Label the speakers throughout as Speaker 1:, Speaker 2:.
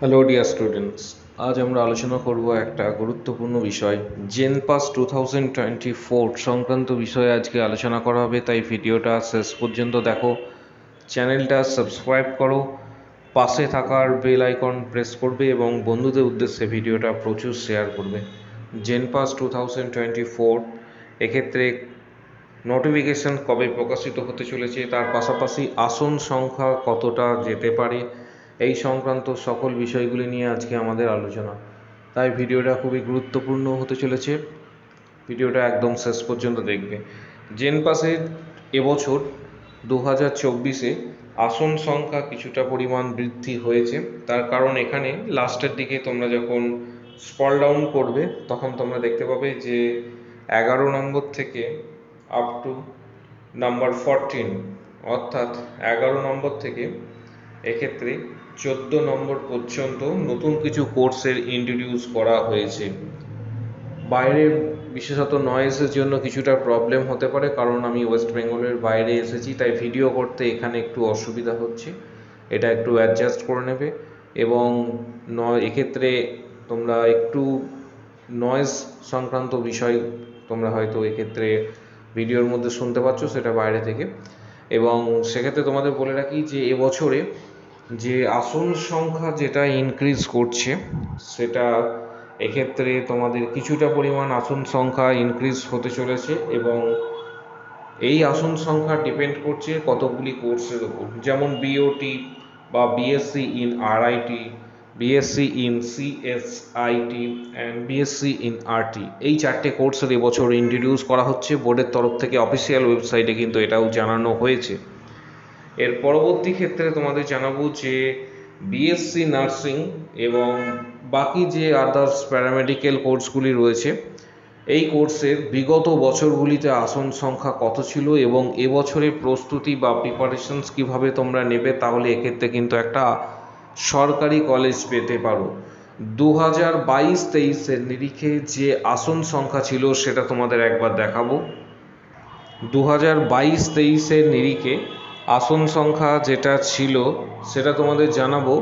Speaker 1: Hello dear students, আজ আমরা আলোচনা করব একটা গুরুত্বপূর্ণ বিষয় জেনপাস 2024 সংক্রান্ত বিষয়ে আজকে আলোচনা করা হবে। তাই ভিডিওটা শেষ পর্যন্ত দেখো, চ্যানেলটা সাবস্ক্রাইব করো, পাশে থাকার বেল আইকন প্রেস করবে এবং বন্ধুদের উদ্দেশ্যে ভিডিওটা প্রচুর শেয়ার করবে। জেনপাস 2024 এক্ষেত্রে নোটিফিকেশন কবে প্রকাশিত হতে চলেছে, তার পাশাপাশি আসন সংখ্যা কতটা যেতে পারে, এই সংক্রান্ত সকল বিষয়গুলি নিয়ে আজকে আমাদের আলোচনা। তাই ভিডিওটা খুবই গুরুত্বপূর্ণ হতে চলেছে, ভিডিওটা একদম শেষ পর্যন্ত দেখবে। জেনপাসের এবছর 2024-এ আসন সংখ্যা কিছুটা পরিমাণ বৃদ্ধি হয়েছে। তার কারণ এখানে লাস্টের দিকে তোমরা যখন স্ক্রল ডাউন করবে তখন তোমরা দেখতে পাবে যে 11 নম্বর থেকে আপ টু নাম্বার 14, অর্থাৎ 11 নম্বর থেকে এক্ষেত্রে 14 নম্বর পর্যন্ত নতুন কিছু কোর্সের ইন্ট্রোডিউস করা হয়েছে। বাইরে বিশেষত নয়েজের জন্য কিছুটা প্রবলেম হতে পারে, কারণ আমি ওয়েস্ট বেঙ্গলের বাইরে এসেছি, তাই ভিডিও করতে এখানে একটু অসুবিধা হচ্ছে, এটা একটু অ্যাডজাস্ট করে নেবে। এবং এক্ষেত্রে তোমরা একটু নয়েজ সংক্রান্ত বিষয় তোমরা হয়তো এক্ষেত্রে ভিডিওর মধ্যে শুনতে পাচ্ছ, সেটা বাইরে থেকে। এবং সেক্ষেত্রে তোমাদের বলে রাখি যে এবছরে যে আসন সংখ্যা যেটা ইনক্রিজ করছে, সেটা এক্ষেত্রে তোমাদের কিছুটা পরিমাণ আসন সংখ্যা ইনক্রিজ হতে চলেছে। এবং এই আসন সংখ্যা ডিপেন্ড করছে কতগুলি কোর্সের ওপর, যেমন বিওটি বা BSc in RIT, BSc in CSIT and BSc in RT, এই চারটে কোর্সের এবছর ইন্ট্রোডিউস করা হচ্ছে বোর্ডের তরফ থেকে। অফিসিয়াল ওয়েবসাইটে কিন্তু এটাও জানানো হয়েছে। এর পরবর্তী ক্ষেত্রে তোমাদের জানাবো যে বিএসসি নার্সিং এবং বাকি যে আদার্স প্যারামেডিক্যাল কোর্সগুলি রয়েছে, এই কোর্সের বিগত বছরগুলিতে আসন সংখ্যা কত ছিল এবং এবছরের প্রস্তুতি বা প্রিপারেশনস কীভাবে তোমরা নেবে, তাহলে এক্ষেত্রে কিন্তু একটা সরকারি কলেজ পেতে পারো। 2022-23-এর নিরিখে যে আসন সংখ্যা ছিল সেটা তোমাদের একবার দেখাবো। 2022-23-এর নিরিখে আসন সংখ্যা যেটা ছিল সেটা তোমাদের জানাবো।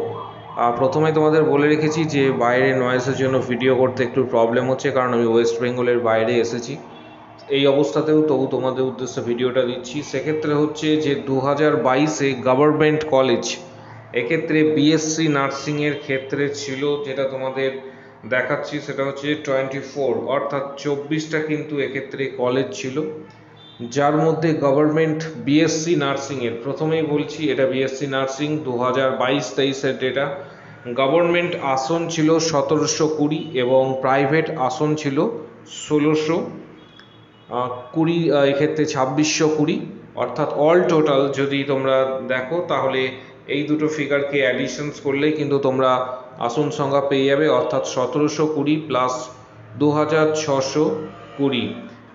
Speaker 1: প্রথমে তোমাদের বলে রেখেছি যে বাইরে নয়েজের জন্য ভিডিও করতে একটু প্রবলেম হচ্ছে, কারণ আমি ওয়েস্ট বেঙ্গলের বাইরে এসেছি। এই অবস্থাতেও তবু তোমাদের উদ্দেশ্যে ভিডিওটা দিচ্ছি। সেক্ষেত্রে হচ্ছে যে 2022-এ গভর্নমেন্ট কলেজ এক্ষেত্রে বিএসসি নার্সিংয়ের ক্ষেত্রে ছিল, যেটা তোমাদের দেখাচ্ছি সেটা হচ্ছে 24, অর্থাৎ 24টা কিন্তু এক্ষেত্রে কলেজ ছিল, যার মধ্যে গভর্নমেন্ট বিএসসি নার্সিংয়ের, প্রথমেই বলছি এটা বিএসসি নার্সিং 2022-23-এর ডেটা, গভর্নমেন্ট আসন ছিল 1720 এবং প্রাইভেট আসন ছিল 1620, এক্ষেত্রে 2620, অর্থাৎ অল টোটাল যদি তোমরা দেখো তাহলে এই দুটো ফিগারকে অ্যাডিশনস করলেই কিন্তু তোমরা আসন সংখ্যা পেয়ে যাবে, অর্থাৎ 1720 প্লাস 2620,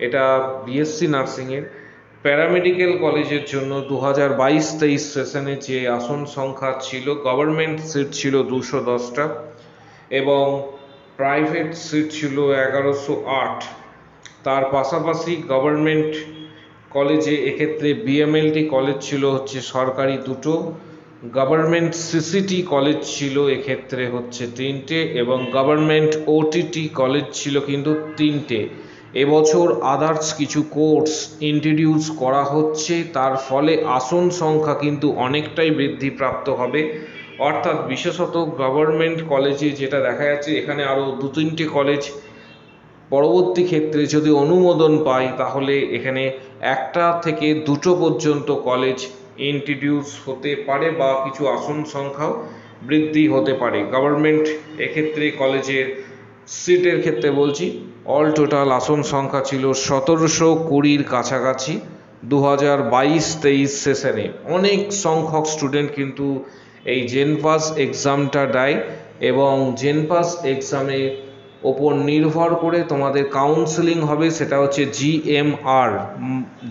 Speaker 1: এটা বিএসসি নার্সিংয়ের। প্যারামেডিক্যাল কলেজের জন্য 2022-23 সেশনে যে আসন সংখ্যা ছিল, গভর্নমেন্ট সিট ছিল 210টা এবং প্রাইভেট সিট ছিল 1108। তার পাশাপাশি গভর্নমেন্ট কলেজে এক্ষেত্রে বিএমএলটি কলেজ ছিল হচ্ছে সরকারি দুটো, গভর্নমেন্ট সিসিটি কলেজ ছিল এক্ষেত্রে হচ্ছে 3টে এবং গভর্নমেন্ট ওটিটি কলেজ ছিল কিন্তু 3টে। এবছর আদার্স কিছু কোর্স ইন্ট্রোডিউস করা হচ্ছে, তার ফলে আসন সংখ্যা কিন্তু অনেকটাই বৃদ্ধিপ্রাপ্ত হবে। অর্থাৎ বিশেষত গভর্নমেন্ট কলেজে যেটা দেখা যাচ্ছে, এখানে আরও 2-3টে কলেজ পরবর্তী ক্ষেত্রে যদি অনুমোদন পায় তাহলে এখানে 1টা থেকে 2টো পর্যন্ত কলেজ ইন্ট্রোডিউস হতে পারে বা কিছু আসন সংখ্যাও বৃদ্ধি হতে পারে। গভর্নমেন্ট এক্ষেত্রে কলেজের সিটের ক্ষেত্রে বলছি, অল টোটাল আসন সংখ্যা ছিল 1720-র কাছাকাছি 2022-23 সেশনে। অনেক সংখ্যক স্টুডেন্ট কিন্তু এই জেনপাস এক্সামটা দেয় এবং জেনপাস এক্সামে ওপর নির্ভর করে তোমাদের কাউন্সেলিং হবে, সেটা হচ্ছে জিএমআর,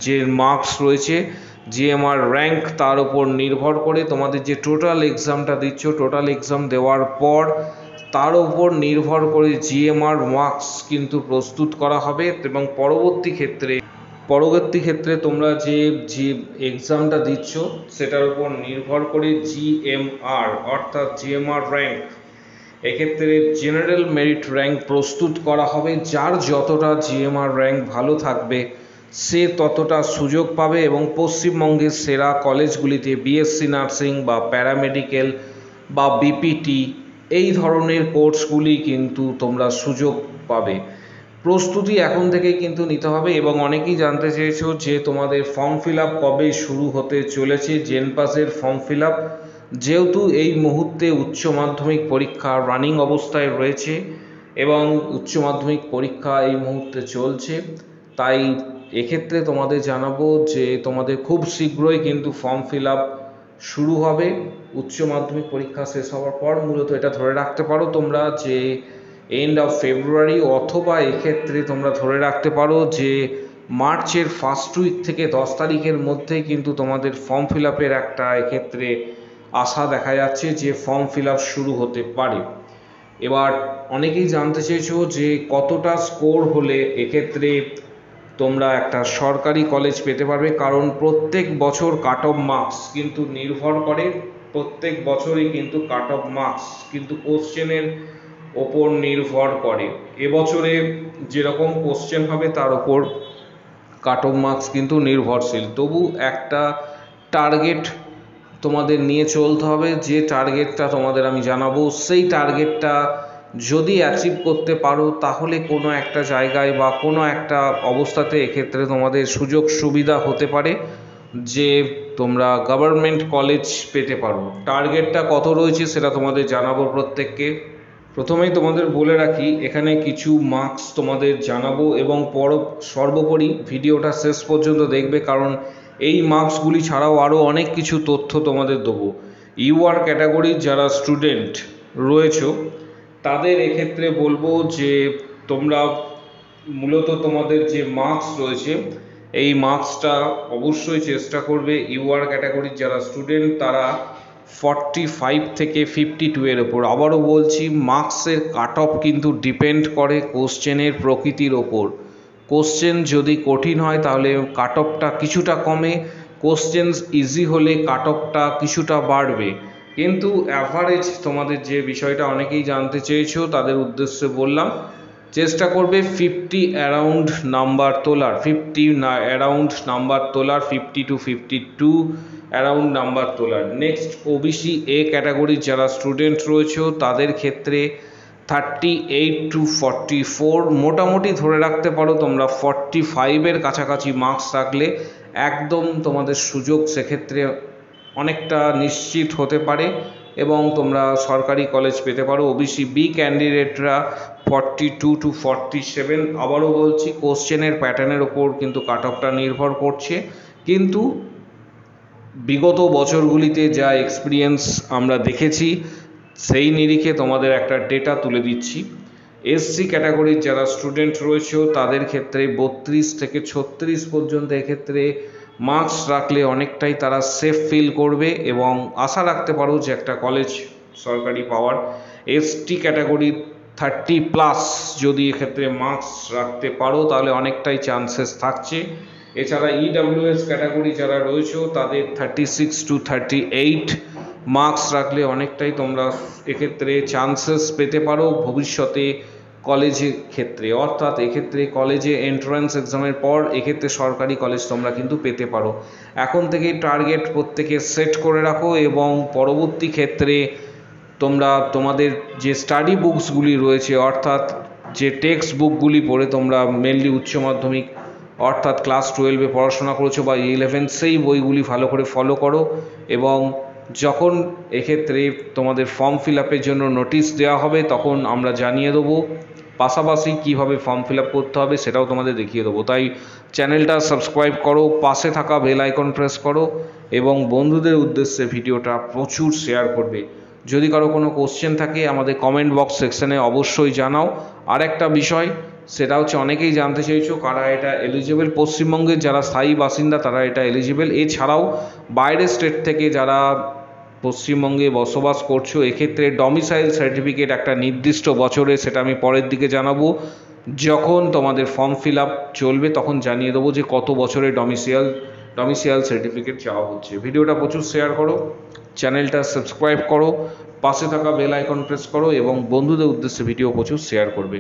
Speaker 1: যে মার্কস রয়েছে জিএমআর র্যাঙ্ক, তার উপর নির্ভর করে তোমাদের যে টোটাল এক্সামটা দিচ্ছ, টোটাল এক্সাম দেওয়ার পর তার উপর নির্ভর করে জিএমআর মার্কস কিন্তু প্রস্তুত করা হবে এবং পরবর্তী ক্ষেত্রে তোমরা যে এক্সামটা দিচ্ছ সেটার উপর নির্ভর করে জিএমআর অর্থাৎ জিএমআর র্যাঙ্ক এক্ষেত্রে জেনারেল মেরিট র্যাঙ্ক প্রস্তুত করা হবে, যার যতটা জিএমআর র্যাঙ্ক ভালো থাকবে সে ততটা সুযোগ পাবে এবং পশ্চিমবঙ্গের সেরা কলেজগুলিতে বিএসসি নার্সিং বা প্যারামেডিক্যাল বা বিপিটি এই ধরনের কোর্সগুলি কিন্তু তোমরা সুযোগ পাবে। প্রস্তুতি এখন থেকেই কিন্তু নিতে হবে। এবং অনেকেই জানতে চেয়েছো যে তোমাদের ফর্ম ফিল আপ কবে শুরু হতে চলেছে। জেনপাসের ফর্ম ফিল আপ যেহেতু এই মুহূর্তে উচ্চ মাধ্যমিক পরীক্ষা রানিং অবস্থায় রয়েছে এবং উচ্চ মাধ্যমিক পরীক্ষা এই মুহূর্তে চলছে, তাই এক্ষেত্রে তোমাদের জানাবো যে তোমাদের খুব শীঘ্রই কিন্তু ফর্ম ফিল আপ শুরু হবে উচ্চ মাধ্যমিক পরীক্ষা শেষ হওয়ার পর। মূলত এটা ধরে রাখতে পারো তোমরা যে এন্ড অফ ফেব্রুয়ারি, অথবা এক্ষেত্রে তোমরা ধরে রাখতে পারো যে মার্চের ফার্স্ট উইক থেকে 10 তারিখের মধ্যেই কিন্তু তোমাদের ফর্ম ফিল আপের একটা এক্ষেত্রে আশা দেখা যাচ্ছে যে ফর্ম ফিল আপ শুরু হতে পারে। এবার অনেকেই জানতে চেয়েছো যে কতটা স্কোর হলে এক্ষেত্রে তোমরা একটা সরকারি কলেজ পেতে পারবে, কারণ প্রত্যেক বছর কাট অফ মার্কস কিন্তু নির্ভর করে, প্রত্যেক বছরই কিন্তু কাট অফ মার্কস কিন্তু কোশ্চেনের ওপর নির্ভর করে। এবছরে যেরকম কোশ্চেন হবে তার ওপর কাট অফ মার্কস কিন্তু নির্ভরশীল। তবু একটা টার্গেট তোমাদের নিয়ে চলতে হবে, যে টার্গেটটা তোমাদের আমি জানাবো সেই টার্গেটটা যদি অ্যাচিভ করতে পারো তাহলে কোনো একটা জায়গায় বা কোনো একটা অবস্থাতে এক্ষেত্রে তোমাদের সুযোগ সুবিধা হতে পারে যে তোমরা গভর্নমেন্ট কলেজ পেতে পারো। টার্গেটটা কত রয়েছে সেটা তোমাদের জানাবো প্রত্যেককে। প্রথমেই তোমাদের বলে রাখি এখানে কিছু মার্কস তোমাদের জানাবো এবং সর্বোপরি ভিডিওটা শেষ পর্যন্ত দেখবে, কারণ এই মার্কসগুলি ছাড়াও আরও অনেক কিছু তথ্য তোমাদের দেবো। ইউআর ক্যাটাগরির যারা স্টুডেন্ট রয়েছে তাদের এক্ষেত্রে বলবো যে তোমরা মূলত তোমাদের যে মার্কস রয়েছে এই মার্কসটা অবশ্যই চেষ্টা করবে। ইউআর ক্যাটাগরির যারা স্টুডেন্ট তারা 45 থেকে 52 এর ওপর। আবারও বলছি, মার্কসের কাট অফ কিন্তু ডিপেন্ড করে কোশ্চেনের প্রকৃতির ওপর। কোশ্চেন যদি কঠিন হয় তাহলে কাট অফটা কিছুটা কমে, কোশ্চেন ইজি হলে কাট অফটা কিছুটা বাড়বে। কিন্তু অ্যাভারেজ তোমাদের যে বিষয়টা অনেকেই জানতে চেয়েছো তাদের উদ্দেশ্যে বললাম, চেষ্টা করবে 50 অ্যারাউন্ড নাম্বার তোলার, 50 অ্যারাউন্ড নাম্বার তোলার, 50 to 52 অ্যারাউন্ড নাম্বার তোলার। নেক্সট ওবিসি এ ক্যাটাগরির যারা স্টুডেন্ট রয়েছে তাদের ক্ষেত্রে 38 to 44, মোটামুটি ধরে রাখতে পারো তোমরা 45-এর কাছাকাছি মার্কস রাখলে একদম তোমাদের সুযোগ সেক্ষেত্রে অনেকটা নিশ্চিত হতে পারে এবং তোমরা সরকারি কলেজ পেতে পারো। ওবিসি বি ক্যান্ডিডেটরা 42 to 47। আবারও বলছি, কোশ্চেনের প্যাটার্নের ওপর কিন্তু কাট অফটা নির্ভর করছে, কিন্তু বিগত বছরগুলিতে যা এক্সপিরিয়েন্স আমরা দেখেছি সেই নিরিখে তোমাদের একটা ডেটা তুলে দিচ্ছি। এসসি ক্যাটাগরির যারা স্টুডেন্ট রয়েছে তাদের ক্ষেত্রে 32 থেকে 36 পর্যন্ত এক্ষেত্রে মার্কস রাখলে অনেকটাই তারা সেফ ফিল করবে এবং আশা রাখতে পারো যে একটা কলেজ সরকারি পাওয়ার। এসটি ক্যাটাগরি 30+ যদি এক্ষেত্রে মার্কস রাখতে পারো তাহলে অনেকটাই চান্সেস থাকছে। এছাড়া ইডব্লিউএস ক্যাটাগরি যারা রয়েছে তাদের 36 to 38 মার্কস রাখলে অনেকটাই তোমরা এক্ষেত্রে চান্সেস পেতে পারো ভবিষ্যতে কলেজের ক্ষেত্রে, অর্থাৎ এক্ষেত্রে কলেজে এন্ট্রান্স এক্সামের পর এক্ষেত্রে সরকারি কলেজ তোমরা কিন্তু পেতে পারো। এখন থেকেই টার্গেট প্রত্যেকে সেট করে রাখো এবং পরবর্তী ক্ষেত্রে তোমরা তোমাদের যে স্টাডি বুকসগুলি রয়েছে, অর্থাৎ যে টেক্সট বুকগুলি পড়ে তোমরা মেনলি উচ্চ মাধ্যমিক অর্থাৎ ক্লাস 12-এ পড়াশোনা করেছো বা 11 সেই বইগুলি ভালো করে ফলো করো। এবং যখন এক্ষেত্রে তোমাদের ফর্ম ফিল আপের জন্য নোটিশ দেওয়া হবে তখন আমরা জানিয়ে দেবো, পাশাপাশি কীভাবে ফর্ম ফিল আপ করতে হবে সেটাও তোমাদের দেখিয়ে দেবো। তাই চ্যানেলটা সাবস্ক্রাইব করো, পাশে থাকা বেল আইকন প্রেস করো এবং বন্ধুদের উদ্দেশ্যে ভিডিওটা প্রচুর শেয়ার করবে। যদি কারো কোনো কোশ্চেন থাকে আমাদের কমেন্ট বক্স সেকশনে অবশ্যই জানাও। আর একটা বিষয় সেটা হচ্ছে, অনেকেই জানতে চাইছো কারা এটা এলিজিবল। পশ্চিমবঙ্গের যারা স্থায়ী বাসিন্দা তারা এটা এলিজিবল, এছাড়াও বাইরের স্টেট থেকে যারা পশ্চিমবঙ্গে বসবাস করছো এক্ষেত্রে ডমিসাইল সার্টিফিকেট একটা নির্দিষ্ট বছরে, সেটা আমি পরের দিকে জানাবো। যখন তোমাদের ফর্ম ফিল আপ চলবে তখন জানিয়ে দেবো যে কত বছরে ডমিসাইল সার্টিফিকেট চাওয়া হচ্ছে। ভিডিওটা প্রচুর শেয়ার করো, চ্যানেলটা সাবস্ক্রাইব করো, পাশে থাকা বেল আইকন প্রেস করো এবং বন্ধুদের উদ্দেশ্যে ভিডিও প্রচুর শেয়ার করবে।